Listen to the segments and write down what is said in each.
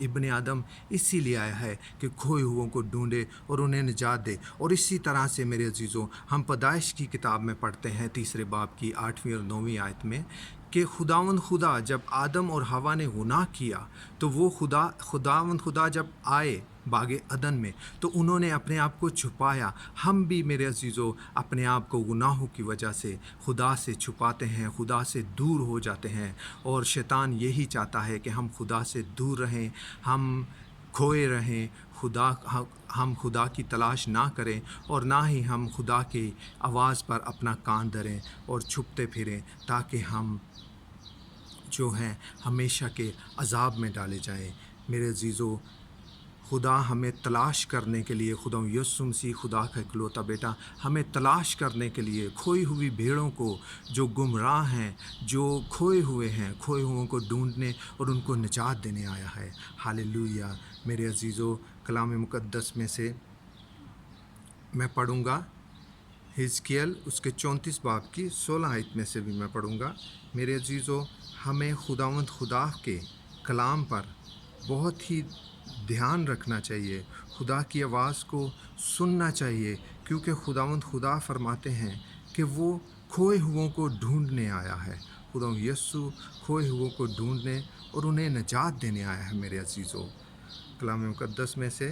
ابن آدم اسی لیے آیا ہے کہ کھوئے ہوئوں کو ڈھونڈے اور انہیں نجات دے۔ اور اسی طرح سے میرے عزیزوں، ہم پیدائش کی کتاب میں پڑھتے ہیں 3 باب کی 8ویں اور 9ویں آیت میں کہ خدا جب آدم اور حوا نے گناہ کیا تو وہ خدا جب آئے باغ عدن میں تو انہوں نے اپنے آپ کو چھپایا۔ ہم بھی میرے عزیزو اپنے آپ کو گناہوں کی وجہ سے خدا سے چھپاتے ہیں، خدا سے دور ہو جاتے ہیں، اور شیطان یہی چاہتا ہے کہ ہم خدا سے دور رہیں، ہم کھوئے رہیں، ہم خدا کی تلاش نہ کریں، اور نہ ہی ہم خدا کی آواز پر اپنا کان دھریں اور چھپتے پھریں، تاکہ ہم جو ہیں ہمیشہ کے عذاب میں ڈالے جائیں۔ میرے عزیزو، خدا ہمیں تلاش کرنے کے لیے، خدا یسوع مسیح خدا کا اکلوتا بیٹا ہمیں تلاش کرنے کے لیے، کھوئی ہوئی بھیڑوں کو جو گمراہ ہیں، جو کھوئے ہوئے ہیں، کھوئے ہوئوں کو ڈھونڈنے اور ان کو نجات دینے آیا ہے۔ ہاللیلویہ۔ میرے عزیزو، کلام مقدس میں سے میں پڑھوں گا حزقیل اس کے 34 باب کی 16 آیت میں سے بھی میں پڑھوں گا۔ میرے عزیزو، ہمیں خدا کے کلام پر بہت ہی دھیان رکھنا چاہیے، خدا کی آواز کو سننا چاہیے، کیونکہ خدا فرماتے ہیں کہ وہ کھوئے ہوئوں کو ڈھونڈنے آیا ہے۔ خدا یسوع کھوئے ہوئوں کو ڈھونڈنے اور انہیں نجات دینے آیا ہے۔ میرے عزیزو، کلام مقدس میں سے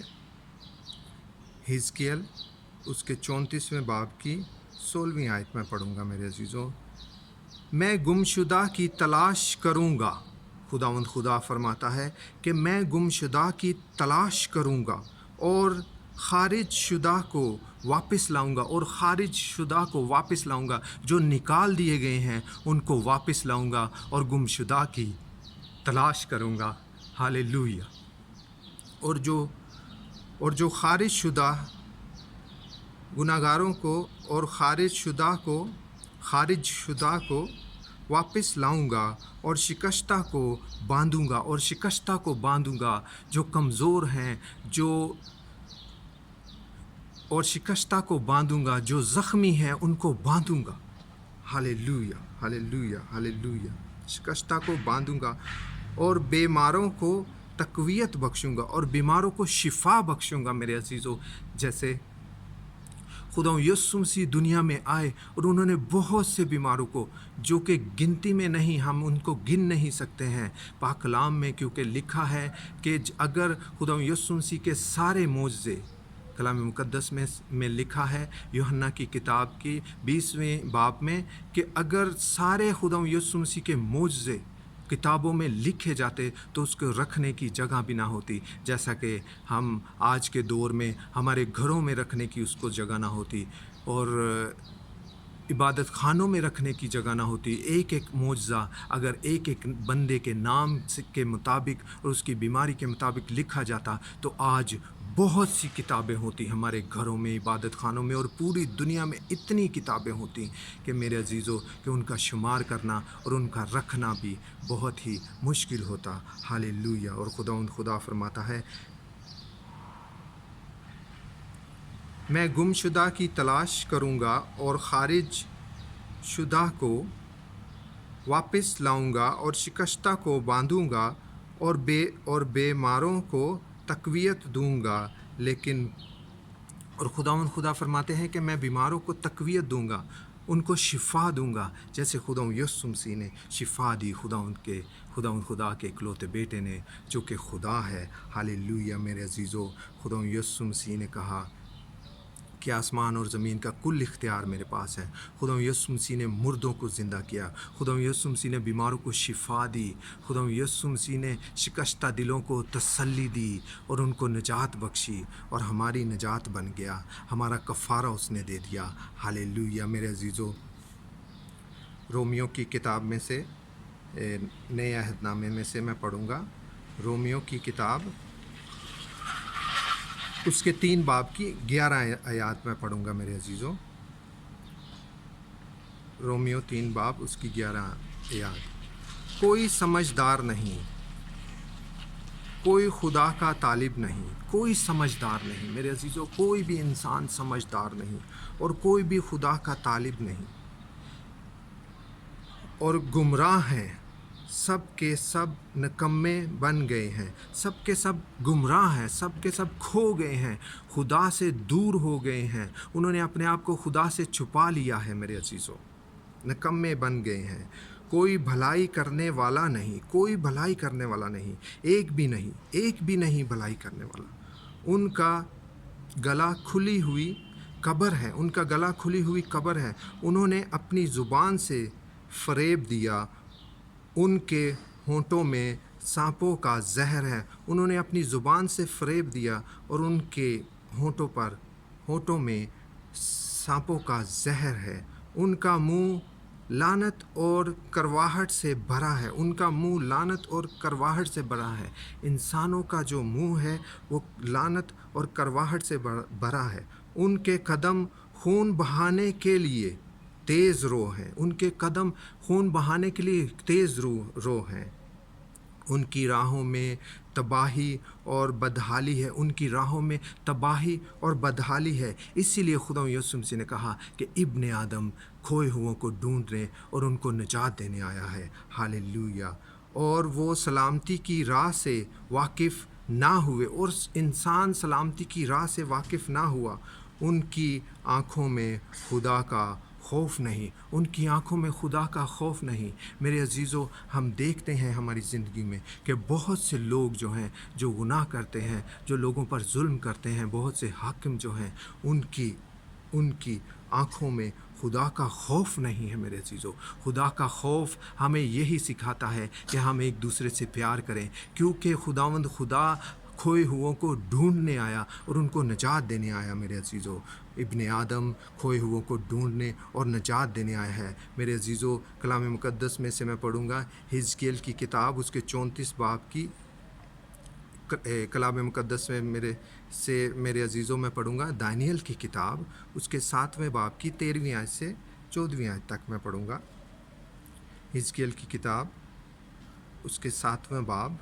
حزقیل اس کے 34ویں باب کی 16ویں آیت میں پڑھوں گا۔ میرے عزیزو، میں گمشدہ کی تلاش کروں گا، خدا فرماتا ہے کہ میں گمشدہ کی تلاش کروں گا اور خارج شدہ کو واپس لاؤں گا، اور خارج شدہ کو واپس لاؤں گا، جو نکال دیے گئے ہیں ان کو واپس لاؤں گا اور گمشدہ کی تلاش کروں گا۔ ہاللیلویہ۔ اور جو خارج شدہ گناہگاروں کو اور خارج شدہ کو واپس لاؤں گا، اور شکستہ کو باندھوں گا جو کمزور ہیں، اور شکستہ کو باندھوں گا جو زخمی ہیں، ان کو باندھوں گا۔ ہاللیلویہ، ہاللیلویہ، ہاللیلویہ۔ شکستہ کو باندھوں گا اور بیماروں کو تقویت بخشوں گا اور بیماروں کو شفا بخشوں گا۔ میرے عزیزو، جیسے خدا یسوع مسیح دنیا میں آئے اور انہوں نے بہت سے بیماروں کو، جو کہ گنتی میں نہیں، ہم ان کو گن نہیں سکتے ہیں پاک کلام میں، کیونکہ لکھا ہے کہ اگر خدا یسوع مسیح کے سارے معجزے، کلام مقدس میں لکھا ہے یوحنا کی کتاب کی 20ویں باب میں، کہ اگر سارے خدا یسوع مسیح کے معجزے کتابوں میں لکھے جاتے تو اس کو رکھنے کی جگہ بھی نہ ہوتی، جیسا کہ ہم آج کے دور میں ہمارے گھروں میں رکھنے کی اس کو جگہ نہ ہوتی، اور عبادت خانوں میں رکھنے کی جگہ نہ ہوتی۔ ایک معجزہ اگر ایک بندے کے نام کے مطابق اور اس کی بیماری کے مطابق لکھا جاتا تو آج بہت سی کتابیں ہوتی ہمارے گھروں میں، عبادت خانوں میں، اور پوری دنیا میں اتنی کتابیں ہوتی کہ میرے عزیزو، کہ ان کا شمار کرنا اور ان کا رکھنا بھی بہت ہی مشکل ہوتا۔ ہاللیلویہ۔ اور خدا فرماتا ہے، میں گمشدہ کی تلاش کروں گا اور خارج شدہ کو واپس لاؤں گا اور شکستہ کو باندھوں گا اور بیماروں کو تقویت دوں گا، اور خدا فرماتے ہیں کہ میں بیماروں کو تقویت دوں گا، ان کو شفا دوں گا، جیسے خدا یسوع مسیح نے شفا دی خدا کے اکلوتے بیٹے نے، جو کہ خدا ہے۔ ہاللیلویہ۔ میرے عزیزو، خدا یسوع مسیح نے کہا کہ آسمان اور زمین کا کل اختیار میرے پاس ہے۔ خدا یسوع مسیح نے مردوں کو زندہ کیا، خدا یسوع مسیح نے بیماروں کو شفا دی، خدا یسوع مسیح نے شکستہ دلوں کو تسلی دی اور ان کو نجات بخشی، اور ہماری نجات بن گیا، ہمارا کفارہ اس نے دے دیا۔ ہاللیلویہ۔ میرے عزیزو، رومیو کی کتاب میں سے، نئے عہد نامے میں سے میں پڑھوں گا، رومیو کی کتاب اس کے 3 باب کی 11 آیات میں پڑھوں گا۔ میرے عزیزو، رومیو 3 باب اس کی 11 آیات۔ کوئی سمجھدار نہیں، کوئی خدا کا طالب نہیں، کوئی سمجھدار نہیں۔ میرے عزیزو، کوئی بھی انسان سمجھدار نہیں، اور کوئی بھی خدا کا طالب نہیں، اور گمراہ ہیں، سب کے سب نکمے بن گئے ہیں، سب کے سب گمراہ ہیں، سب کے سب کھو گئے ہیں، خدا سے دور ہو گئے ہیں، انہوں نے اپنے آپ کو خدا سے چھپا لیا ہے میرے عزیزو، نکمے بن گئے ہیں، کوئی بھلائی کرنے والا نہیں، کوئی بھلائی کرنے والا نہیں، ایک بھی نہیں بھلائی کرنے والا۔ ان کا گلا کھلی ہوئی قبر ہے، ان کا گلا کھلی ہوئی قبر ہے، انہوں نے اپنی زبان سے فریب دیا، ان کے ہونٹوں میں سانپوں کا زہر ہے، انہوں نے اپنی زبان سے فریب دیا اور ان کے ہونٹوں میں سانپوں کا زہر ہے، ان کا منہ لعنت اور کرواہٹ سے بھرا ہے، ان کا منہ لعنت اور کرواہٹ سے بھرا ہے۔ انسانوں کا جو منہ ہے وہ لعنت اور کرواہٹ سے بھرا ہے، ان کے قدم خون بہانے کے لیے تیز رو ہیں، ان کے قدم خون بہانے کے لیے تیز رو ہیں، ان کی راہوں میں تباہی اور بدحالی ہے، ان کی راہوں میں تباہی اور بدحالی ہے۔ اسی لیے خدا یسوع مسیح نے کہا کہ ابن آدم کھوئے ہوئوں کو ڈھونڈنے اور ان کو نجات دینے آیا ہے۔ ہاللیلویہ۔ اور وہ سلامتی کی راہ سے واقف نہ ہوئے، اور انسان سلامتی کی راہ سے واقف نہ ہوا، ان کی آنکھوں میں خدا کا خوف نہیں، ان کی آنکھوں میں خدا کا خوف نہیں۔ میرے عزیزو، ہم دیکھتے ہیں ہماری زندگی میں کہ بہت سے لوگ جو ہیں جو گناہ کرتے ہیں، جو لوگوں پر ظلم کرتے ہیں، بہت سے حاکم جو ہیں، ان کی آنکھوں میں خدا کا خوف نہیں ہے۔ میرے عزیزو، خدا کا خوف ہمیں یہی سکھاتا ہے کہ ہم ایک دوسرے سے پیار کریں، کیونکہ خداوند خدا کھوئے ہوئوں کو ڈھونڈنے آیا اور ان کو نجات دینے آیا۔ میرے عزیزو، ابن آدم کھوئے ہوئوں کو ڈھونڈنے اور نجات دینے آیا ہے۔ میرے عزیزو، کلام مقدس میں سے میں پڑھوں گا حزقیل کی کتاب، اس کے 34 باب کی کلام مقدس میں میرے عزیزوں میں پڑھوں گا دانیل کی کتاب، اس کے 7ویں باب کی 13ویں آیت سے 14ویں آیت تک میں پڑھوں گا۔ حزقیل کی کتاب، اس کے 7ویں باب،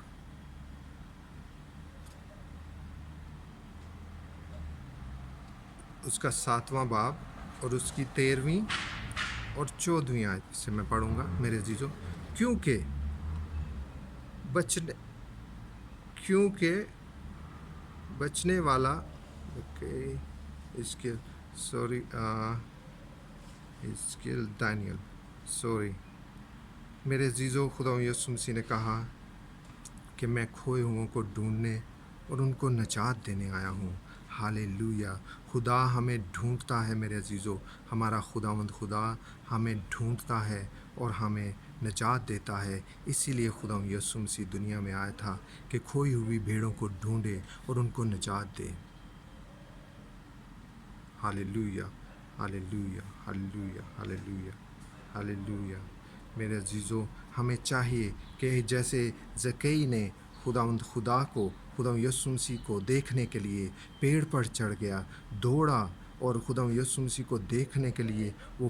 اس کا 7واں باب اور اس کی 13ویں اور 14ویں آیت سے میں پڑھوں گا۔ میرے عزیزوں، کیونکہ بچنے والا میرے عزیزوں، خدا یسوع مسیح نے کہا کہ میں کھوئے ہوئوں کو ڈھونڈنے اور ان کو نجات دینے آیا ہوں۔ ہاللیلویہ۔ خدا ہمیں ڈھونڈتا ہے میرے عزیزو، ہمارا خداوند خدا ہمیں ڈھونڈتا ہے اور ہمیں نجات دیتا ہے۔ اسی لیے خدا یسوع مسیح دنیا میں آیا تھا کہ کھوئی ہوئی بھیڑوں کو ڈھونڈے اور ان کو نجات دے۔ ہاللیلویہ، ہاللیلویہ، ہاللیلویہ، ہاللیلویہ، ہاللیلویہ۔ میرے عزیزو، ہمیں چاہیے کہ جیسے زکئی نے خدا یسوع مسیح کو دیکھنے کے لیے پیڑ پر چڑھ گیا، دوڑا، اور خدا یسوع مسیح کو دیکھنے کے لیے وہ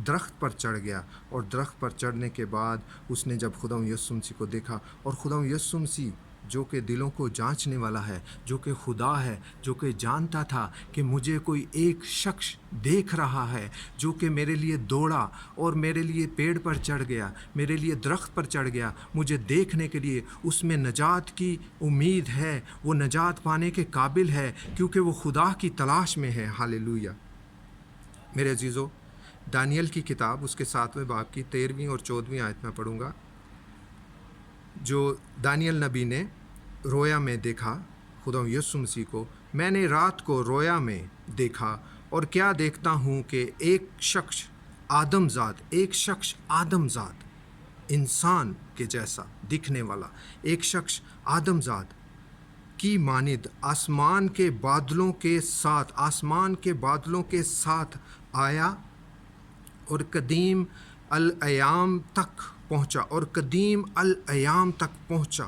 درخت پر چڑھ گیا، اور درخت پر چڑھنے کے بعد اس نے جب خدا یسوع مسیح کو دیکھا، اور خدا یسوع مسیح جو کہ دلوں کو جانچنے والا ہے، جو کہ خدا ہے، جو کہ جانتا تھا کہ مجھے کوئی ایک شخص دیکھ رہا ہے جو کہ میرے لیے دوڑا اور میرے لیے پیڑ پر چڑھ گیا، میرے لیے درخت پر چڑھ گیا، مجھے دیکھنے کے لیے، اس میں نجات کی امید ہے، وہ نجات پانے کے قابل ہے کیونکہ وہ خدا کی تلاش میں ہے۔ ہاللیلویہ۔ میرے عزیزو، دانیل کی کتاب، اس کے 7ویں باب کی 13ویں اور 14ویں آیت میں پڑھوں گا۔ جو دانیل نبی نے رویا میں دیکھا خدا یسوع مسیح کو، میں نے رات کو رویا میں دیکھا، اور کیا دیکھتا ہوں کہ ایک شخص آدم ذات انسان کے جیسا دکھنے والا ایک شخص آدم ذات کی مانند آسمان کے بادلوں کے ساتھ آیا اور قدیم الایام تک پہنچا،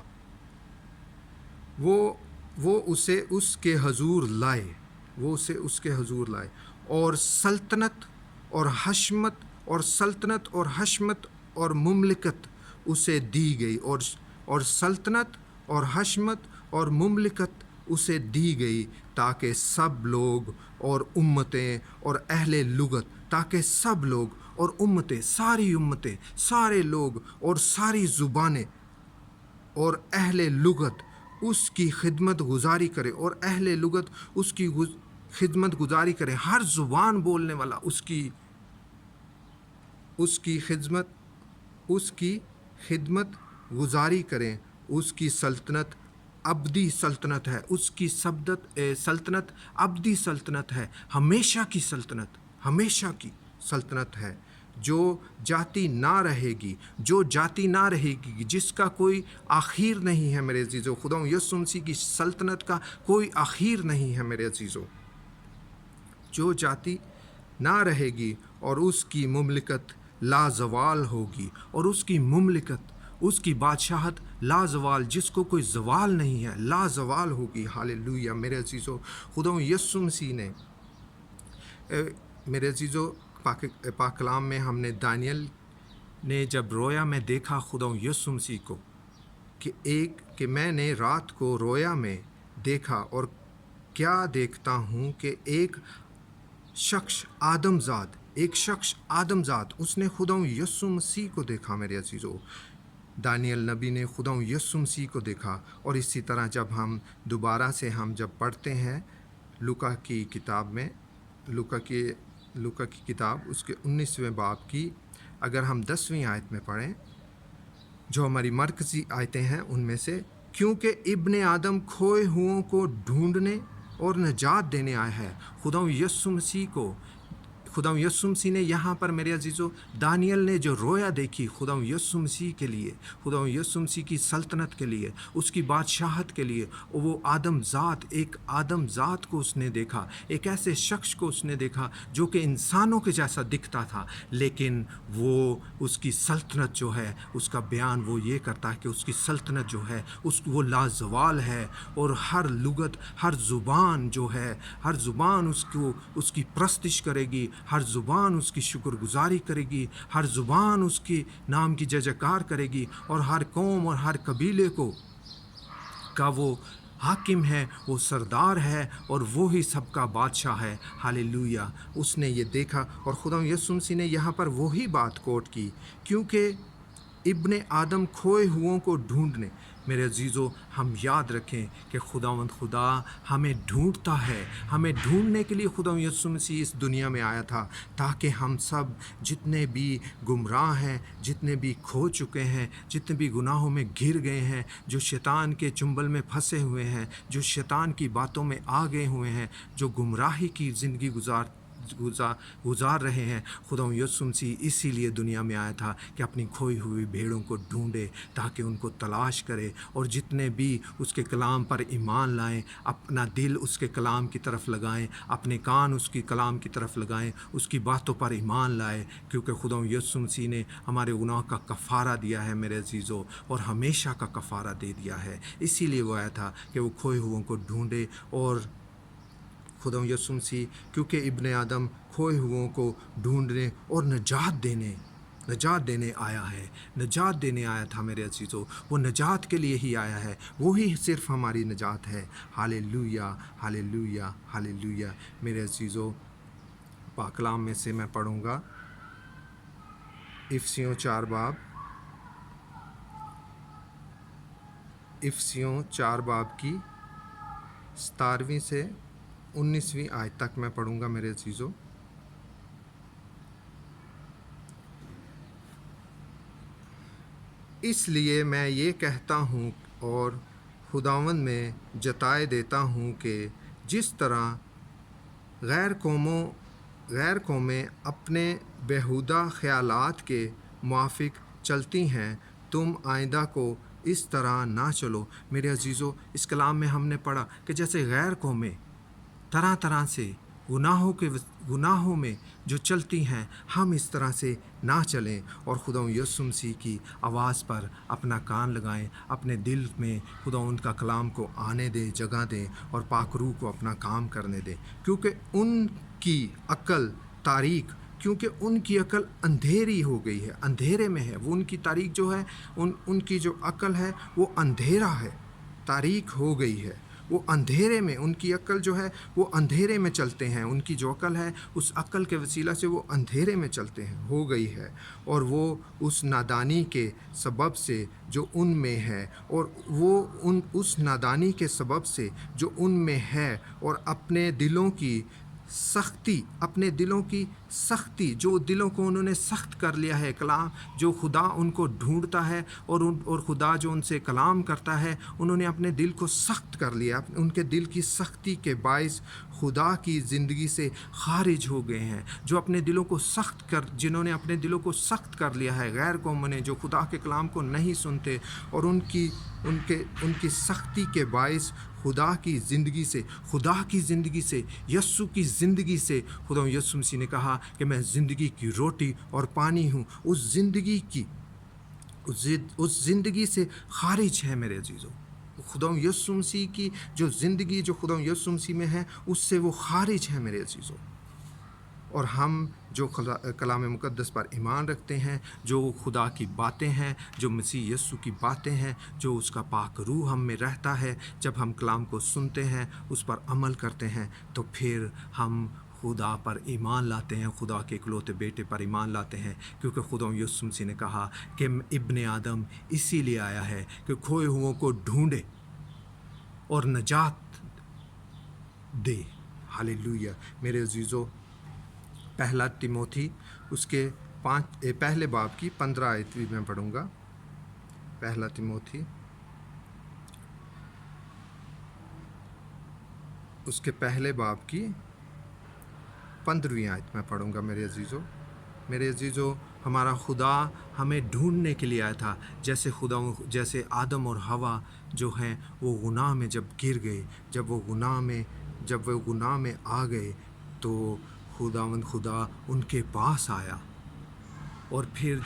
وہ اسے اس کے حضور لائے، اور سلطنت اور حشمت اور مملکت اسے دی گئی، اور سلطنت اور حشمت اور مملکت اسے دی گئی، تاکہ سب لوگ اور امتیں اور اہل لغت اور امتیں، ساری امتیں، سارے لوگ اور ساری زبانیں اور اہل لغت اس کی خدمت گزاری کرے، اور اہل لغت اس کی خدمت گزاری کرے، ہر زبان بولنے والا اس کی خدمت گزاری کریں۔ اس کی سلطنت ابدی سلطنت ہے، اس کی سلطنت ابدی سلطنت ہے، ہمیشہ کی سلطنت ہے، جو جاتی نہ رہے گی، جس کا کوئی آخر نہیں ہے میرے عزیزو۔ خدا یسوع مسیح کی سلطنت کا کوئی آخر نہیں ہے میرے عزیزو، جو جاتی نہ رہے گی، اور اس کی مملکت لازوال ہوگی، اور اس کی مملکت، اس کی بادشاہت لازوال، جس کو کوئی زوال نہیں ہے، لازوال ہوگی۔ ہاللیلویہ میرے عزیزو۔ خدا یسوع مسیح نے میرے عزیزو پاک کلام میں ہم نے دانیل نے جب رویا میں دیکھا خدا یسوع مسیح کو، کہ میں نے رات کو رویا میں دیکھا، اور کیا دیکھتا ہوں کہ ایک شخص آدم ذات اس نے خدا یسوع مسیح کو دیکھا میرے عزیزو۔ دانیل نبی نے خدا یسوع مسیح کو دیکھا۔ اور اسی طرح جب ہم دوبارہ سے جب پڑھتے ہیں لوکا کی کتاب میں، لوکا کی کتاب اس کے 19ویں باب کی اگر ہم 10ویں آیت میں پڑھیں، جو ہماری مرکزی آیتیں ہیں ان میں سے، کیونکہ ابن آدم کھوئے ہوئوں کو ڈھونڈنے اور نجات دینے آیا ہے۔ خدا یسوع مسیح نے یہاں پر میرے عزیزو، دانیل نے جو رویا دیکھی خدا یسوع مسیح کے لیے، خدا یسوع مسیح کی سلطنت کے لیے، اس کی بادشاہت کے لیے، وہ ایک آدم ذات کو اس نے دیکھا، ایک ایسے شخص کو اس نے دیکھا جو کہ انسانوں کے جیسا دکھتا تھا، لیکن وہ اس کی سلطنت جو ہے، اس کا بیان وہ یہ کرتا ہے کہ اس کی سلطنت جو ہے وہ لازوال ہے، اور ہر لغت، ہر زبان جو ہے، ہر زبان اس کی پرستش کرے گی، ہر زبان اس کی شکر گزاری کرے گی، ہر زبان اس کی نام کی ججکار کرے گی، اور ہر قوم اور ہر قبیلے کا وہ حاکم ہے، وہ سردار ہے، اور وہی سب کا بادشاہ ہے۔ ہاللیلویہ۔ اس نے یہ دیکھا، اور خدا یسوع مسیح نے یہاں پر وہی بات کوٹ کی، کیونکہ ابن آدم کھوئے ہوئوں کو ڈھونڈنے۔ میرے عزیزو، ہم یاد رکھیں کہ خدا ہمیں ڈھونڈتا ہے، ہمیں ڈھونڈنے کے لیے خدا یسوع مسیح اس دنیا میں آیا تھا، تاکہ ہم سب جتنے بھی گمراہ ہیں، جتنے بھی کھو چکے ہیں، جتنے بھی گناہوں میں گر گئے ہیں، جو شیطان کے چنبل میں پھنسے ہوئے ہیں، جو شیطان کی باتوں میں آ گئے ہوئے ہیں، جو گمراہی کی زندگی گزار رہے ہیں، خدا یسوع مسیح اسی لیے دنیا میں آیا تھا کہ اپنی کھوئی ہوئی بھیڑوں کو ڈھونڈے، تاکہ ان کو تلاش کرے، اور جتنے بھی اس کے کلام پر ایمان لائیں، اپنا دل اس کے کلام کی طرف لگائیں، اپنے کان اس کی کلام کی طرف لگائیں، اس کی باتوں پر ایمان لائیں، کیونکہ خدا یسوع مسیح نے ہمارے گناہ کا کفارہ دیا ہے میرے عزیزو، اور ہمیشہ کا کفارہ دے دیا ہے۔ اسی لیے وہ آیا تھا کہ وہ کھوئے ہوئوں کو ڈھونڈے، اور خدا یسوع مسیح کیونکہ ابن آدم کھوئے ہوئوں کو ڈھونڈنے اور نجات دینے آیا تھا میرے عزیزو۔ وہ نجات کے لیے ہی آیا ہے، وہی صرف ہماری نجات ہے۔ ہاللیلویہ، ہاللیلویہ، ہاللیلویہ۔ میرے عزیزو، پاک کلام میں سے میں پڑھوں گا افسیوں 4 باب کی 17ویں سے 19ویں آیت تک میں پڑھوں گا میرے عزیزو۔ اس لیے میں یہ کہتا ہوں اور خداوند میں جتائے دیتا ہوں کہ جس طرح غیر قومیں اپنے بیہودہ خیالات کے موافق چلتی ہیں، تم آئندہ کو اس طرح نہ چلو۔ میرے عزیزو، اس کلام میں ہم نے پڑھا کہ جیسے غیر قومیں طرح سے گناہوں میں جو چلتی ہیں، ہم اس طرح سے نہ چلیں، اور خدا یسوع مسیح کی آواز پر اپنا کان لگائیں، اپنے دل میں خدا ان کا کلام کو آنے دیں، جگہ دیں، اور پاک روح کو اپنا کام کرنے دیں، کیونکہ ان کی عقل اندھیری ہو گئی ہے، اندھیرے میں ہے وہ، ان کی تاریخ جو ہے، ان کی جو عقل ہے وہ اندھیرا ہے، تاریک ہو گئی ہے، وہ اندھیرے میں، ان کی عقل جو ہے وہ اندھیرے میں چلتے ہیں، ان کی جو عقل ہے اس عقل کے وسیلہ سے وہ اندھیرے میں چلتے ہیں ہو گئی ہے، اور وہ اس نادانی کے سبب سے جو ان میں ہے، اور وہ اس نادانی کے سبب سے جو ان میں ہے، اور اپنے دلوں کی سختی جو دلوں کو انہوں نے سخت کر لیا ہے، کلام جو خدا ان کو ڈھونڈتا ہے اور خدا جو ان سے کلام کرتا ہے، انہوں نے اپنے دل کو سخت کر لیا، ان کے دل کی سختی کے باعث خدا کی زندگی سے خارج ہو گئے ہیں، جو اپنے دلوں کو جنہوں نے اپنے دلوں کو سخت کر لیا ہے، غیر قوموں نے جو خدا کے کلام کو نہیں سنتے، اور ان کی سختی کے باعث خدا کی زندگی سے یسوع کی زندگی سے خدا یسوع مسیح نے کہا کہ میں زندگی کی روٹی اور پانی ہوں، اس زندگی سے خارج ہے میرے عزیزو، خدا یسوع مسیح کی جو زندگی جو خدا یسوع مسیح میں ہے اس سے وہ خارج ہے میرے عزیزو۔ اور ہم جو کلام مقدس پر ایمان رکھتے ہیں، جو خدا کی باتیں ہیں، جو مسیح یسوع کی باتیں ہیں، جو اس کا پاک روح ہم میں رہتا ہے، جب ہم کلام کو سنتے ہیں، اس پر عمل کرتے ہیں، تو پھر ہم خدا پر ایمان لاتے ہیں، خدا کے اکلوتے بیٹے پر ایمان لاتے ہیں، کیونکہ خدا یسوع مسیح نے کہا کہ ابن آدم اسی لیے آیا ہے کہ کھوئے ہوئوں کو ڈھونڈے اور نجات دے۔ ہاللیلویہ میرے عزیزو، پہلا تیموتھی اس کے پہلے باب کی 15 آیت بھی میں پڑھوں گا۔ پہلا تیموتھی اس کے پہلے باب کی 15ویں آیت میں پڑھوں گا۔ میرے عزیزو، ہمارا خدا ہمیں ڈھونڈنے کے لیے آیا تھا، جیسے آدم اور حوا جو ہیں وہ گناہ میں جب گر گئے، جب وہ گناہ میں آ گئے، تو خدا ان کے پاس آیا، اور پھر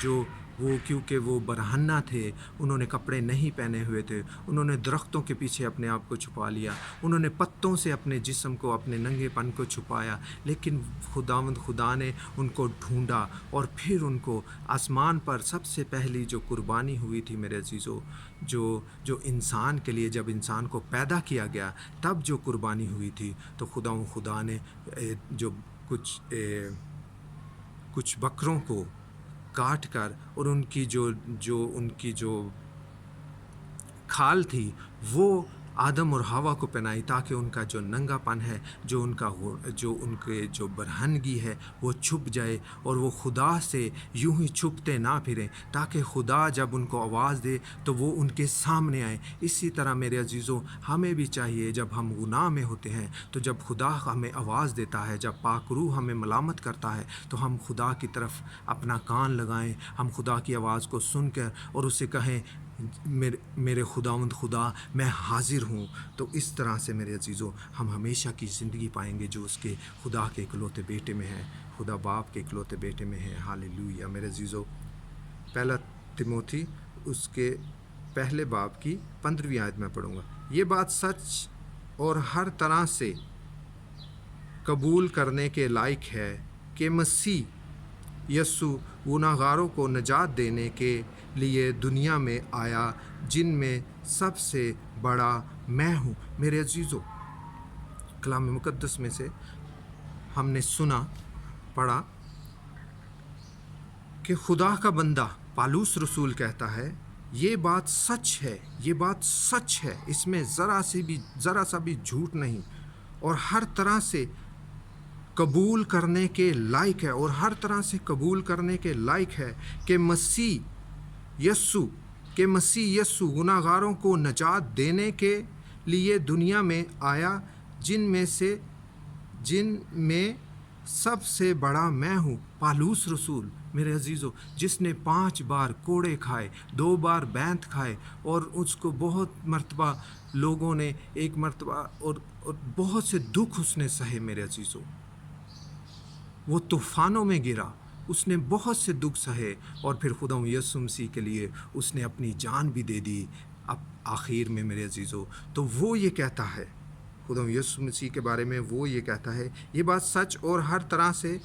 کیونکہ وہ برہنہ تھے، انہوں نے کپڑے نہیں پہنے ہوئے تھے، انہوں نے درختوں کے پیچھے اپنے آپ کو چھپا لیا، انہوں نے پتوں سے اپنے جسم کو، اپنے ننگے پن کو چھپایا، لیکن خدا نے ان کو ڈھونڈا، اور پھر ان کو آسمان پر سب سے پہلی جو قربانی ہوئی تھی میرے عزیزو، جو انسان کے لیے، جب انسان کو پیدا کیا گیا تب جو قربانی ہوئی تھی، تو خدا نے جو کچھ بکروں کو کاٹ کر، اور ان کی جو کھال تھی وہ آدم اور حوا کو پہنائی، تاکہ ان کا جو ننگا پن ہے، جو ان کے جو برہنگی ہے وہ چھپ جائے، اور وہ خدا سے یوں ہی چھپتے نہ پھریں، تاکہ خدا جب ان کو آواز دے تو وہ ان کے سامنے آئے۔ اسی طرح میرے عزیزوں، ہمیں بھی چاہیے، جب ہم گناہ میں ہوتے ہیں، تو جب خدا ہمیں آواز دیتا ہے، جب پاک روح ہمیں ملامت کرتا ہے، تو ہم خدا کی طرف اپنا کان لگائیں، ہم خدا کی آواز کو سن کر اور اسے کہیں، میرے خدا میں حاضر ہوں۔ تو اس طرح سے میرے عزیزو ہم ہمیشہ کی زندگی پائیں گے، جو اس کے خدا کے اکلوتے بیٹے میں ہے، خدا باپ کے اکلوتے بیٹے میں ہے۔ ہاللیلویہ میرے عزیزو، پہلا تیموتھی اس کے پہلے باب کی 15ویں آیت میں پڑھوں گا۔ یہ بات سچ اور ہر طرح سے قبول کرنے کے لائق ہے کہ مسیح یسوع گناہگاروں کو نجات دینے کے لیے دنیا میں آیا، جن میں سب سے بڑا میں ہوں۔ میرے عزیزو، کلام مقدس میں سے ہم نے پڑھا کہ خدا کا بندہ پالوس رسول کہتا ہے، یہ بات سچ ہے، اس میں ذرا سا بھی جھوٹ نہیں، اور ہر طرح سے قبول کرنے کے لائق ہے، کہ مسیح یسوع گناہگاروں کو نجات دینے کے لیے دنیا میں آیا، جن میں سب سے بڑا میں ہوں۔ پالوس رسول میرے عزیزو، جس نے 5 بار کوڑے کھائے، 2 بار بینت کھائے، اور اس کو بہت مرتبہ لوگوں نے ایک مرتبہ اور بہت سے دکھ اس نے سہے میرے عزیزو، وہ طوفانوں میں گرا، اس نے بہت سے دکھ سہے، اور پھر خدا یسوع مسیح کے لیے اس نے اپنی جان بھی دے دی۔ اب آخر میں میرے عزیزو، تو وہ یہ کہتا ہے، خدا یسوع مسیح کے بارے میں وہ یہ کہتا ہے، یہ بات سچ اور ہر طرح سے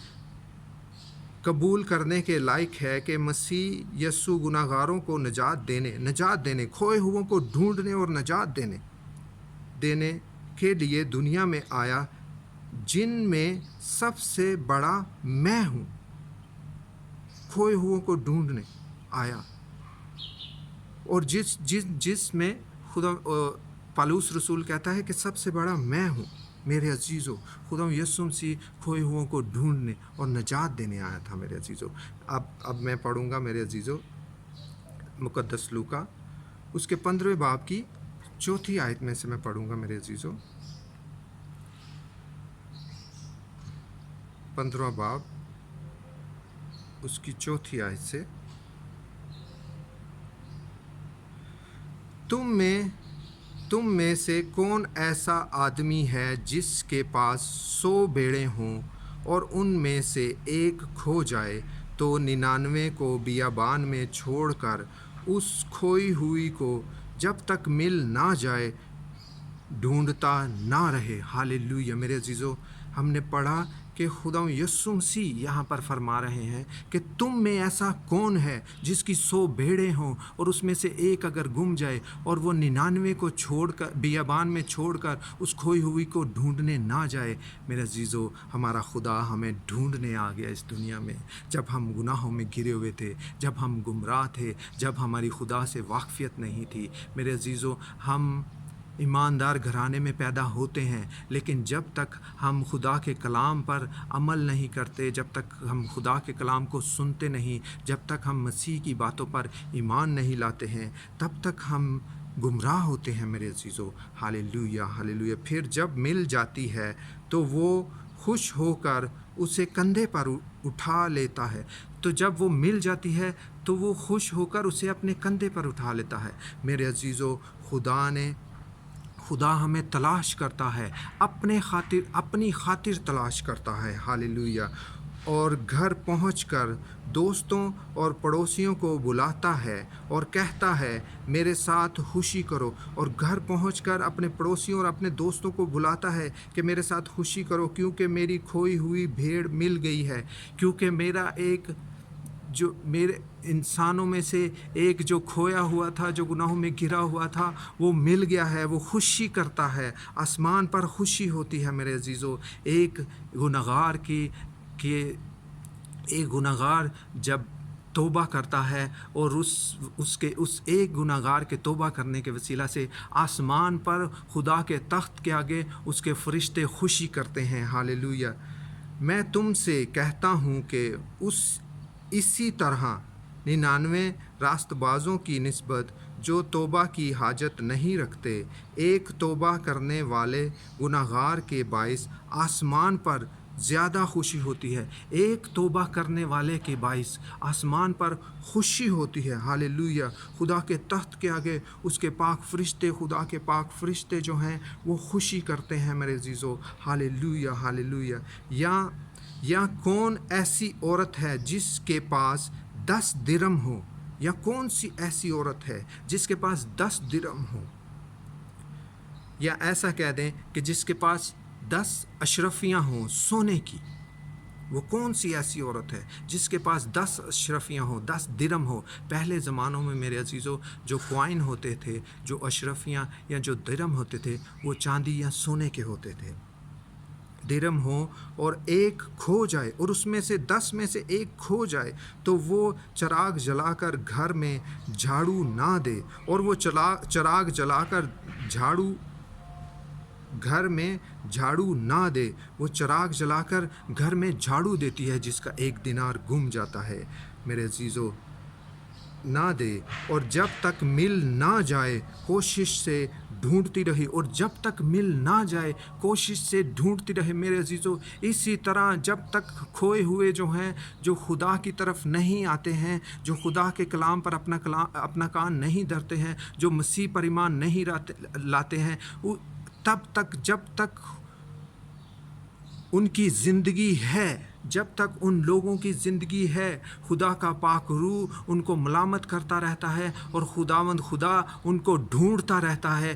قبول کرنے کے لائق ہے کہ مسیح یسوع گناہگاروں کو نجات دینے، کھوئے ہوئوں کو ڈھونڈنے اور نجات دینے دینے کے لیے دنیا میں آیا، جن میں سب سے بڑا میں ہوں۔ کھوئے ہوئوں کو ڈھونڈنے آیا، اور جس میں خدا پالوس رسول کہتا ہے کہ سب سے بڑا میں ہوں۔ میرے عزیزو، خدا یسوع مسیح کھوئے ہوئوں کو ڈھونڈنے اور نجات دینے آیا تھا میرے عزیزو۔ اب میں پڑھوں گا میرے عزیزو مقدس لوکا اس کے 15ویں باب کی 4 آیت میں سے میں پڑھوں گا میرے عزیزو۔ 15واں باب اس کی 4 آیت سے، تم میں سے کون ایسا آدمی ہے جس کے پاس 100 بھیڑیں ہوں اور ان میں سے ایک کھو جائے تو 99 کو بیابان میں چھوڑ کر اس کھوئی ہوئی کو جب تک مل نہ جائے ڈھونڈتا نہ رہے۔ ہاللیلویہ۔ میرے عزیزو، ہم نے پڑھا کہ خدا یسوع مسیح یہاں پر فرما رہے ہیں کہ تم میں ایسا کون ہے جس کی 100 بھیڑیں ہوں اور اس میں سے ایک اگر گم جائے اور وہ 99 کو چھوڑ کر بیابان میں چھوڑ کر اس کھوئی ہوئی کو ڈھونڈنے نہ جائے۔ میرے عزیزو، ہمارا خدا ہمیں ڈھونڈنے آ گیا اس دنیا میں، جب ہم گناہوں میں گرے ہوئے تھے، جب ہم گمراہ تھے، جب ہماری خدا سے واقفیت نہیں تھی۔ میرے عزیزو، ہم ایماندار گھرانے میں پیدا ہوتے ہیں، لیکن جب تک ہم خدا کے کلام پر عمل نہیں کرتے، جب تک ہم خدا کے کلام کو سنتے نہیں، جب تک ہم مسیح کی باتوں پر ایمان نہیں لاتے ہیں، تب تک ہم گمراہ ہوتے ہیں میرے عزیزو۔ ہاللیلویہ، ہاللیلویہ۔ پھر جب مل جاتی ہے تو وہ خوش ہو کر اسے کندھے پر اٹھا لیتا ہے۔ تو جب وہ مل جاتی ہے تو وہ خوش ہو کر اسے اپنے کندھے پر اٹھا لیتا ہے۔ میرے عزیزو، خدا ہمیں تلاش کرتا ہے، اپنی خاطر تلاش کرتا ہے۔ ہاللیلویہ۔ اور گھر پہنچ کر دوستوں اور پڑوسیوں کو بلاتا ہے اور کہتا ہے میرے ساتھ خوشی کرو۔ اور گھر پہنچ کر اپنے پڑوسیوں اور اپنے دوستوں کو بلاتا ہے کہ میرے ساتھ خوشی کرو، کیونکہ میری کھوئی ہوئی بھیڑ مل گئی ہے، کیونکہ میرے انسانوں میں سے ایک جو کھویا ہوا تھا، جو گناہوں میں گرا ہوا تھا، وہ مل گیا ہے۔ وہ خوشی کرتا ہے، آسمان پر خوشی ہوتی ہے میرے عزیزو۔ ایک گناہگار جب توبہ کرتا ہے اور اس ایک گناہگار کے توبہ کرنے کے وسیلہ سے آسمان پر خدا کے تخت کے آگے اس کے فرشتے خوشی کرتے ہیں۔ ہاللیلویہ۔ میں تم سے کہتا ہوں کہ اسی طرح 99 راست بازوں کی نسبت جو توبہ کی حاجت نہیں رکھتے، ایک توبہ کرنے والے گناہگار کے باعث آسمان پر زیادہ خوشی ہوتی ہے۔ ایک توبہ کرنے والے کے باعث آسمان پر خوشی ہوتی ہے۔ ہاللیلویہ۔ خدا کے تخت کے آگے اس کے خدا کے پاک فرشتے جو ہیں وہ خوشی کرتے ہیں میرے عزیزو۔ ہاللیلویہ، ہاللیلویہ۔ یا کون ایسی عورت ہے جس کے پاس 10 درم ہو، یا کون سی ایسی عورت ہے جس کے پاس 10 درم ہو، یا ایسا کہہ دیں کہ جس کے پاس 10 اشرفیاں ہوں سونے کی۔ وہ کون سی ایسی عورت ہے جس کے پاس 10 اشرفیاں ہوں، 10 درم ہو۔ پہلے زمانوں میں میرے عزیزو جو کوائن ہوتے تھے، جو اشرفیاں یا جو درم ہوتے تھے، وہ چاندی یا سونے کے ہوتے تھے۔ درم ہو اور ایک کھو جائے، اور اس میں سے 10 میں سے ایک کھو جائے، تو وہ چراغ جلا کر گھر میں جھاڑو نہ دے، اور وہ چراغ جلا کر گھر میں جھاڑو نہ دے۔ وہ چراغ جلا کر گھر میں جھاڑو دیتی ہے جس کا 1 دینار گم جاتا ہے میرے عزیزو، نہ دے، اور جب تک مل نہ جائے کوشش سے ڈھونڈتی رہی، اور جب تک مل نہ جائے کوشش سے ڈھونڈتی رہے میرے عزیزو۔ اسی طرح جب تک کھوئے ہوئے جو ہیں، جو خدا کی طرف نہیں آتے ہیں، جو خدا کے کلام پر اپنا کان نہیں دھرتے ہیں، جو مسیح پر ایمان نہیں لاتے ہیں، تب تک جب تک ان کی زندگی ہے، جب تک ان لوگوں کی زندگی ہے، خدا کا پاک روح ان کو ملامت کرتا رہتا ہے، اور خداوند خدا ان کو ڈھونڈتا رہتا ہے،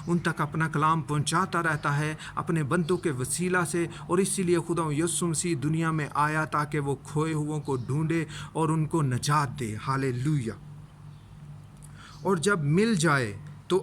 ان تک اپنا کلام پہنچاتا رہتا ہے اپنے بندوں کے وسیلہ سے۔ اور اسی لیے خدا یسوع مسیح دنیا میں آیا تاکہ وہ کھوئے ہوئوں کو ڈھونڈے اور ان کو نجات دے۔ ہاللیلویہ۔ اور جب مل جائے تو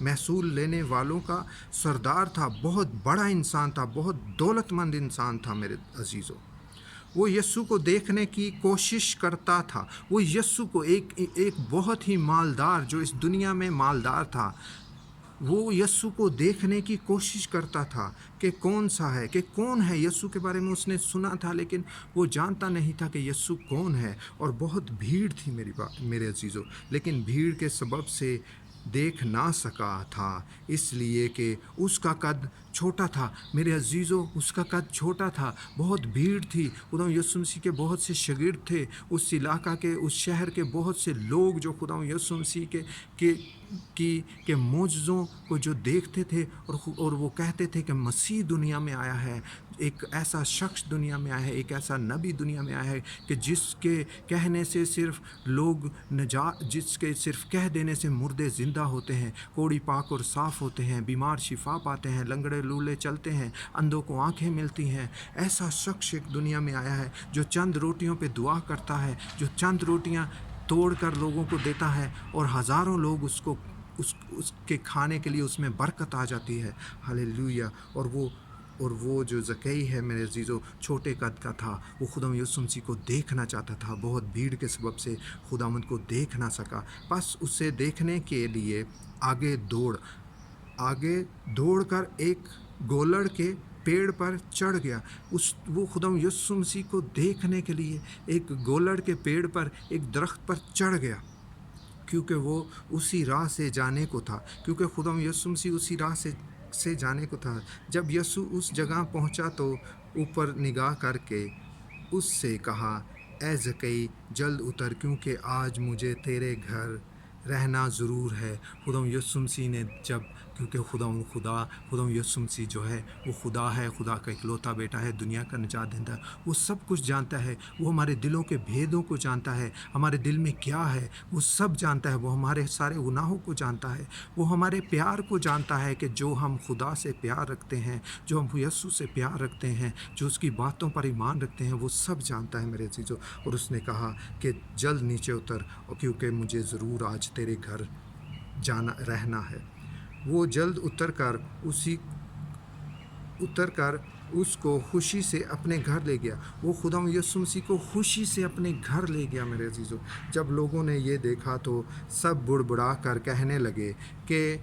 محصول لینے والوں کا سردار تھا، بہت بڑا انسان تھا، بہت دولت مند انسان تھا میرے عزیزوں۔ وہ یسوع کو دیکھنے کی کوشش کرتا تھا، وہ یسوع کو ایک بہت ہی مالدار، جو اس دنیا میں مالدار تھا، وہ یسوع کو دیکھنے کی کوشش کرتا تھا کہ کون سا ہے، کہ کون ہے۔ یسوع کے بارے میں اس نے سنا تھا، لیکن وہ جانتا نہیں تھا کہ یسوع کون ہے، اور بہت بھیڑ تھی میرے عزیزوں، لیکن بھیڑ کے سبب سے دیکھ نہ سکا تھا، اس لیے کہ اس کا قد چھوٹا تھا۔ میرے عزیزوں، اس کا قد چھوٹا تھا، بہت بھیڑ تھی۔ خدا یسوع مسیح کے بہت سے شاگرد تھے، اس علاقہ کے، اس شہر کے بہت سے لوگ جو خدا یسوع مسیح کے معجزوں کو جو دیکھتے تھے، اور وہ کہتے تھے کہ مسیح دنیا میں آیا ہے، ایک ایسا شخص دنیا میں آیا ہے، ایک ایسا نبی دنیا میں آیا ہے کہ جس کے کہنے سے صرف لوگ جس کے صرف کہہ دینے سے مردے زندہ ہوتے ہیں، کوڑی پاک اور صاف ہوتے ہیں، بیمار شفا پاتے ہیں، لنگڑے لولے چلتے ہیں، اندھوں کو آنکھیں ملتی ہیں۔ ایسا شخص ایک دنیا میں آیا ہے جو چند روٹیوں پہ دعا کرتا ہے، جو چند روٹیاں توڑ کر لوگوں کو دیتا ہے، اور ہزاروں لوگ اس کے کھانے کے لیے اس میں برکت آ جاتی ہے۔ ہاللیلویا۔ اور وہ جو زکئی ہے میرے عزیزوں، چھوٹے قد کا تھا، وہ خدا یسوع مسیح کو دیکھنا چاہتا تھا، بہت بھیڑ کے سبب سے خداوند کو دیکھ نہ سکا، بس اسے دیکھنے کے لیے آگے دوڑ کر ایک گولڑ کے پیڑ پر چڑھ گیا۔ وہ خدا یسوع مسیح کو دیکھنے کے لیے ایک گولڑ کے پیڑ پر، ایک درخت پر چڑھ گیا، کیونکہ وہ اسی راہ سے جانے کو تھا، کیونکہ خدا یسوع مسیح اسی راہ سے جانے کو تھا۔ جب یسوع اس جگہ پہنچا تو اوپر نگاہ کر کے اس سے کہا، اے زکئی جلد اتر، کیونکہ آج مجھے تیرے گھر رہنا ضرور ہے۔ خدا یسوع مسیح نے کیونکہ خدا یسوع مسیح جو ہے وہ خدا ہے، خدا کا اکلوتا بیٹا ہے، دنیا کا نجات دہندہ، وہ سب کچھ جانتا ہے، وہ ہمارے دلوں کے بھیدوں کو جانتا ہے، ہمارے دل میں کیا ہے وہ سب جانتا ہے، وہ ہمارے سارے گناہوں کو جانتا ہے، وہ ہمارے پیار کو جانتا ہے، کہ جو ہم خدا سے پیار رکھتے ہیں، جو ہم یسوع سے پیار رکھتے ہیں، جو اس کی باتوں پر ایمان رکھتے ہیں، وہ سب جانتا ہے میرے عزیزوں۔ اور اس نے کہا کہ جلد نیچے اتر، کیونکہ مجھے ضرور آج تیرے گھر رہنا ہے۔ وہ جلد اتر کر اس کو خوشی سے اپنے گھر لے گیا۔ وہ خدا یسوع مسیح کو خوشی سے اپنے گھر لے گیا میرے عزیزوں۔ جب لوگوں نے یہ دیکھا تو سب بڑبڑا کر کہنے لگے کہ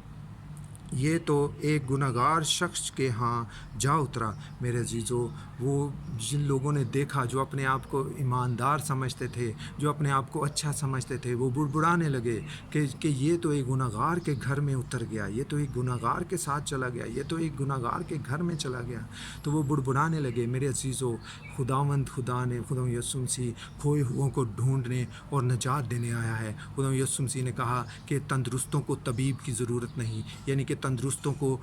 یہ تو ایک گنہگار شخص کے ہاں جا اترا۔ میرے عزیزوں، وہ جن لوگوں نے دیکھا، جو اپنے آپ کو ایماندار سمجھتے تھے، جو اپنے آپ کو اچھا سمجھتے تھے، وہ بڑبڑانے لگے کہ یہ تو ایک گنہگار کے گھر میں اتر گیا، یہ تو ایک گنہگار کے ساتھ چلا گیا، یہ تو ایک گنہگار کے گھر میں چلا گیا۔ تو وہ بڑبڑانے لگے۔ میرے عزیزوں، خدا نے خدا یسوع مسیح کھوئے ہوں کو ڈھونڈنے اور نجات دینے آیا ہے۔ خدا یسوع مسیح نے کہا کہ تندرستوں کو طبیب کی ضرورت نہیں، یعنی کہ تندرستوں کو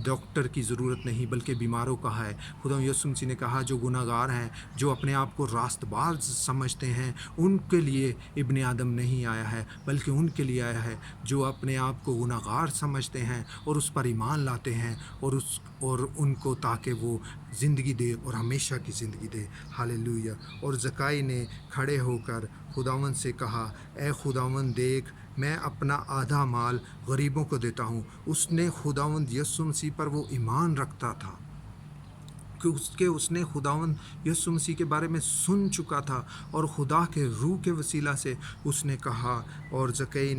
ڈاکٹر کی ضرورت نہیں، بلکہ بیماروں کا ہے۔ خدا یسوع مسیح نے کہا جو گناہ گار ہیں، جو اپنے آپ کو راست باز سمجھتے ہیں، ان کے لیے ابن آدم نہیں آیا ہے، بلکہ ان کے لیے آیا ہے جو اپنے آپ کو گناہ گار سمجھتے ہیں اور اس پر ایمان لاتے ہیں، اور ان کو تاکہ وہ زندگی دے اور ہمیشہ کی زندگی دے۔ ہاللیلویا۔ اور زکئی نے کھڑے ہو کر خداوند سے کہا، اے خداوند دیکھ، میں اپنا آدھا مال غریبوں کو دیتا ہوں۔ اس نے خداوند یسوع مسیح پر وہ ایمان رکھتا تھا، کہ اس نے خداوند یسوع مسیح کے بارے میں سن چکا تھا، اور خدا کے روح کے وسیلہ سے اس نے کہا، اور زکئی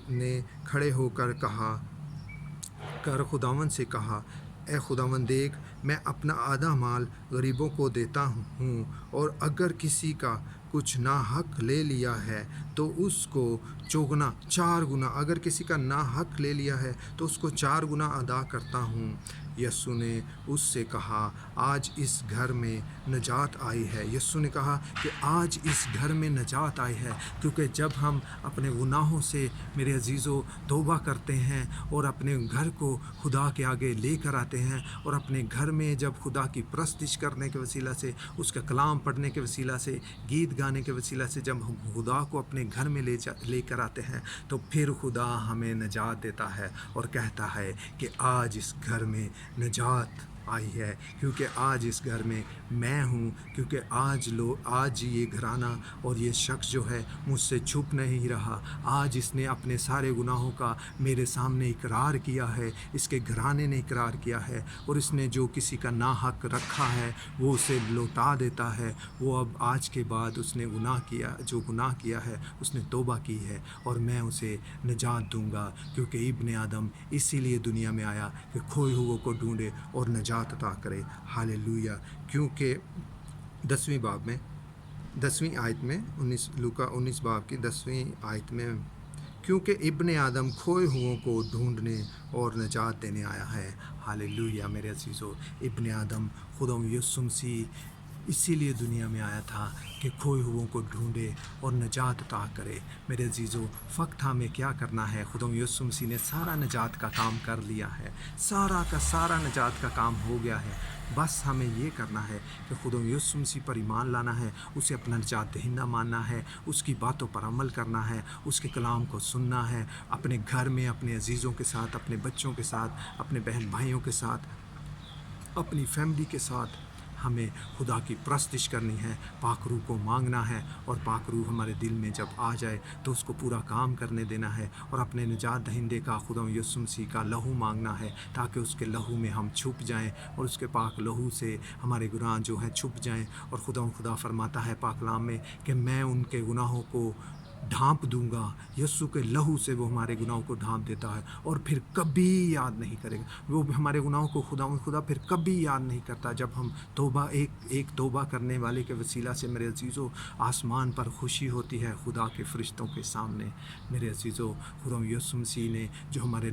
نے کھڑے ہو کر خداوند سے کہا، اے خداوند دیکھ، میں اپنا آدھا مال غریبوں کو دیتا ہوں، اور اگر کسی کا کچھ ناحق لے لیا ہے تو اس کو چوگنا 4 گنا، اگر کسی کا ناحق لے لیا ہے تو اس کو 4 گنا ادا کرتا ہوں۔ یسوع نے اس سے کہا، آج اس گھر میں نجات آئی ہے۔ یسوع نے کہا کہ آج اس گھر میں نجات آئی ہے، کیونکہ جب ہم اپنے گناہوں سے میرے عزیزوں توبہ کرتے ہیں، اور اپنے گھر کو خدا کے آگے لے کر آتے ہیں، اور اپنے گھر میں جب خدا کی پرستش کرنے کے وسیلہ سے، اس کا کلام پڑھنے کے وسیلہ سے، گیت گانے کے وسیلہ سے جب ہم خدا کو اپنے گھر میں لے کر آتے ہیں، تو پھر خدا ہمیں نجات دیتا ہے اور کہتا ہے کہ آج اس گھر میں نجات آئی ہے، کیونکہ آج اس گھر میں میں ہوں، کیونکہ آج یہ گھرانہ اور یہ شخص جو ہے مجھ سے چھپ نہیں رہا۔ آج اس نے اپنے سارے گناہوں کا میرے سامنے اقرار کیا ہے، اس کے گھرانے نے اقرار کیا ہے، اور اس نے جو کسی کا ناحق رکھا ہے وہ اسے لوٹا دیتا ہے۔ وہ اب آج کے بعد اس نے گناہ کیا ہے اس نے توبہ کی ہے، اور میں اسے نجات دوں گا، کیونکہ ابن آدم اسی لیے دنیا میں آیا کہ کھوئے ہوئے کو ڈھونڈے اور نجات عطا کرے۔ ہاللیلویہ۔ کیونکہ 10ویں آیت میں لوکا 19 باب کی 10ویں آیت میں، کیونکہ ابن آدم کھوئے ہوئوں کو ڈھونڈنے اور نجات دینے آیا ہے۔ ہاللیلویہ میرے عزیزو، ابن آدم خدا یسوع مسیح اسی لیے دنیا میں آیا تھا کہ کھوئے ہوئوں کو ڈھونڈے اور نجات عطا کرے۔ میرے عزیزو، فقط ہمیں کیا کرنا ہے؟ خدا یسوع مسیح نے سارا نجات کا کام کر لیا ہے، سارا کا سارا نجات کا کام ہو گیا ہے۔ بس ہمیں یہ کرنا ہے کہ خدا یسوع مسیح پر ایمان لانا ہے، اسے اپنا نجات دہندہ ماننا ہے، اس کی باتوں پر عمل کرنا ہے، اس کے کلام کو سننا ہے، اپنے گھر میں اپنے عزیزوں کے ساتھ، اپنے بچوں کے ساتھ، اپنے بہن بھائیوں کے ساتھ، اپنی فیملی کے ساتھ ہمیں خدا کی پرستش کرنی ہے، پاک روح کو مانگنا ہے، اور پاک روح ہمارے دل میں جب آ جائے تو اس کو پورا کام کرنے دینا ہے، اور اپنے نجات دہندے کا خدا یسوع مسیح کا لہو مانگنا ہے، تاکہ اس کے لہو میں ہم چھپ جائیں، اور اس کے پاک لہو سے ہمارے گناہ جو ہیں چھپ جائیں۔ اور خدا فرماتا ہے پاک کلام میں کہ میں ان کے گناہوں کو ڈھانپ دوں گا۔ یسوع کے لہو سے وہ ہمارے گناہوں کو ڈھانپ دیتا ہے، اور پھر کبھی یاد نہیں کرے گا۔ وہ ہمارے گناہوں کو خدا پھر کبھی یاد نہیں کرتا۔ جب ہم ایک توبہ کرنے والے کے وسیلہ سے میرے عزیزو آسمان پر خوشی ہوتی ہے خدا کے فرشتوں کے سامنے۔ میرے عزیزو، خدا یسوع مسیح نے جو ہماری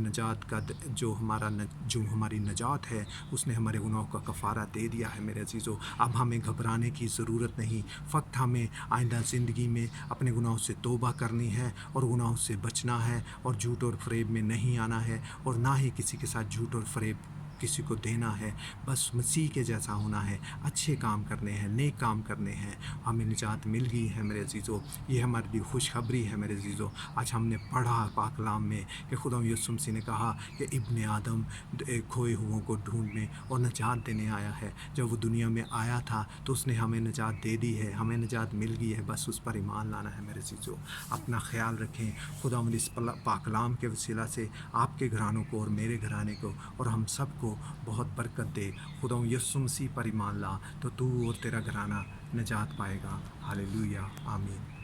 نجات ہے، اس نے ہمارے گناہوں کا کفارہ دے دیا ہے۔ میرے عزیزو، اب ہمیں گھبرانے کی ضرورت نہیں، فقط ہمیں آئندہ زندگی میں اپنے گناہوں سے توبہ کرنی ہے، اور گناہوں سے بچنا ہے، اور جھوٹ اور فریب میں نہیں آنا ہے، اور نہ ہی کسی کے ساتھ جھوٹ اور فریب کسی کو دینا ہے۔ بس مسیح کے جیسا ہونا ہے، اچھے کام کرنے ہیں، نیک کام کرنے ہیں۔ ہمیں نجات مل گئی ہے میرے عزیزو، یہ ہمارے لیے خوشخبری ہے میرے عزیزو۔ آج ہم نے پڑھا پاک کلام میں کہ خدا یسوع مسیح نے کہا کہ ابن آدم کھوئے ہوئوں کو ڈھونڈنے اور نجات دینے آیا ہے۔ جب وہ دنیا میں آیا تھا تو اس نے ہمیں نجات دے دی ہے، ہمیں نجات مل گئی ہے، بس اس پر ایمان لانا ہے میرے عزیزو۔ اپنا خیال رکھیں۔ خدا اس پاک کلام کے وسیلہ سے آپ کے گھرانوں کو اور میرے گھرانے کو اور ہم سب کو بہت برکت دے۔ خدا یسوع مسیح پر ایمان لا تو تو اور تیرا گھرانہ نجات پائے گا۔ ہاللیلویہ، آمین۔